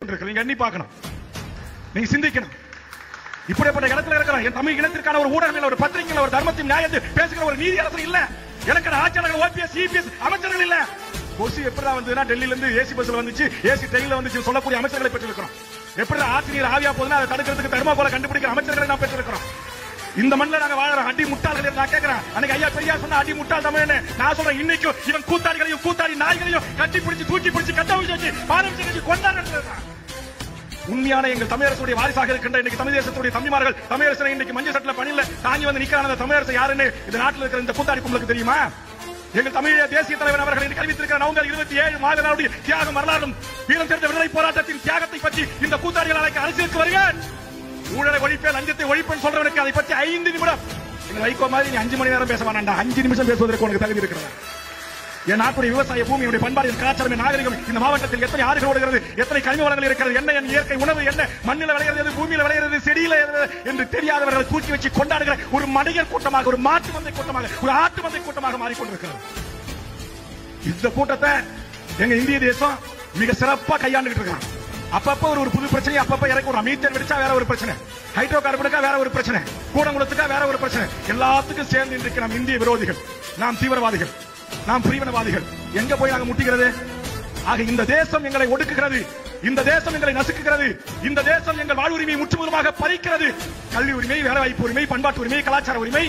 நீங்க எண்ணி பார்க்கணும், நீங்க சிந்திக்கணும். இப்படிப்பட்ட இடத்துல இருக்கிறோம். என் தமிழ் இனத்திற்கான ஒரு ஊடகங்கள், ஒரு பத்திரிகைகள், ஒரு தர்மத்தின் நியாயத்தை பேசுகிற ஒரு நீதி அரசர் இல்ல. எனக்கு ஆட்சியாளர்கள், ஓபிஎஸ், சிபிஎஸ் அமைச்சர்கள் இல்ல. கொசு எப்படிதான் வந்ததுன்னா டெல்லியில இருந்து ஏசி பஸ்ல வந்துச்சு, ஏசி ட்ரெயின்ல வந்துச்சு சொல்லக்கூடிய அமைச்சர்களை பெற்றிருக்கிறோம். எப்படி ஆட்சி நீர் ஆவியா போதுன்னா அதை தடுக்கிறதுக்கு தெர்மாகோலை கண்டுபிடிக்கிற அமைச்சர்களை நாம் பெற்றிருக்கிறோம். இந்த மண்ணில் நாங்க வாழறோம். அடி முட்டாள்கள் நான் கேட்கிறேன். அன்னைக்கு ஐயா பெரியார் சொன்ன அடி முட்டாள் தமிழ் நான் சொல்றேன். இன்னைக்கும் இவன் கூத்தாடிகளையும் கூத்தாடி நாய்களையும் கட்டி பிடிச்சு தூக்கி பிடிச்சு கட்ட வச்சு பாரம்பரிய கொண்டாடுறது. உண்மையான எங்கள் தமிழரசுடைய வாரிசாக இருக்கின்ற இன்னைக்கு தமிழ் தேசத்துடைய தம்பிமார்கள் தமிழரசனை இன்னைக்கு மஞ்சள் சட்டில பணியில தாங்கி வந்து நிக்கிறான தமிழரசு யாருன்னு இந்த நாட்டில் இருக்கிற இந்த கூத்தாடி கும்பலுக்கு தெரியுமா? எங்கள் தமிழக தேசிய தலைவர் அவர்கள் இன்னைக்கு அறிவித்திருக்கிற நவம்பர் 27 மாவீரனுடைய தியாக வரலாறும் வீரம் தெரிந்த விடுதலை போராட்டத்தின் தியாகத்தை பற்றி இந்த கூத்தாடிகள் அழைக்க அரசியலுக்கு வருகிறார். ஊழலை ஒழிப்பேன், லஞ்சத்தை ஒழிப்பேன் சொல்றவனுக்கு அதை பற்றி 5 நிமிடம் எங்க வைகோ மாதிரி நீ 5 மணி நேரம் பேச வேண்டாம். 5 நிமிஷம் பேசுவதற்கு உனக்கு தகுதி இருக்கிறது. என் நாட்டுடைய விவசாய பூமியுடைய பண்பாடு, கலாச்சாரம், நாகரிகம், இந்த மாவட்டத்தில் எத்தனை ஆறுகள் ஓடுகிறது, எத்தனை கனிம வளங்கள் இருக்கிறது, என்ன என் இயற்கை உணவு என்ன, மண்ணில் விளைகிறது, பூமியில் விளைகிறது, செடியில என்று தெரியாதவர்களை தூக்கி வச்சு கொண்டாடுகிற ஒரு மனிதர் கூட்டமாக, ஒரு மாட்டு மந்தை கூட்டமாக, ஒரு ஆட்டு மந்தை கூட்டமாக மாறிக்கொண்டிருக்கிறது. இந்த கூட்டத்தை எங்க இந்திய தேசம் மிக சிறப்பா கையாண்டுகிட்டு இருக்காங்க. அப்பப்ப ஒரு புது பிரச்சனை, அப்பப்ப இறக்கி ஒரு மீத்தேன் வெடிச்சா வேற ஒரு பிரச்சனை, ஹைட்ரோ கார்பனுக்கா வேற ஒரு பிரச்சனை, கூடங்குளத்துக்கா வேற ஒரு பிரச்சனை. எல்லாத்துக்கும் சேர்ந்து இன்றைக்கு நாம் இந்திய விரோதிகள், நாம் தீவிரவாதிகள், நாம் பிரிவினவாதிகள். எங்க போய் நாங்க முட்டிக்கிறது? ஆக இந்த தேசம் எங்களை ஒடுக்குகிறது, இந்த தேசம் எங்களை நசுக்குகிறது, இந்த தேசம் எங்கள் வாழ்வுரிமையை முற்றுமுழுமாக பறிக்கிறது. கல்வி உரிமை, வேலை வாய்ப்பு உரிமை, பண்பாட்டு உரிமை, கலாச்சார உரிமை,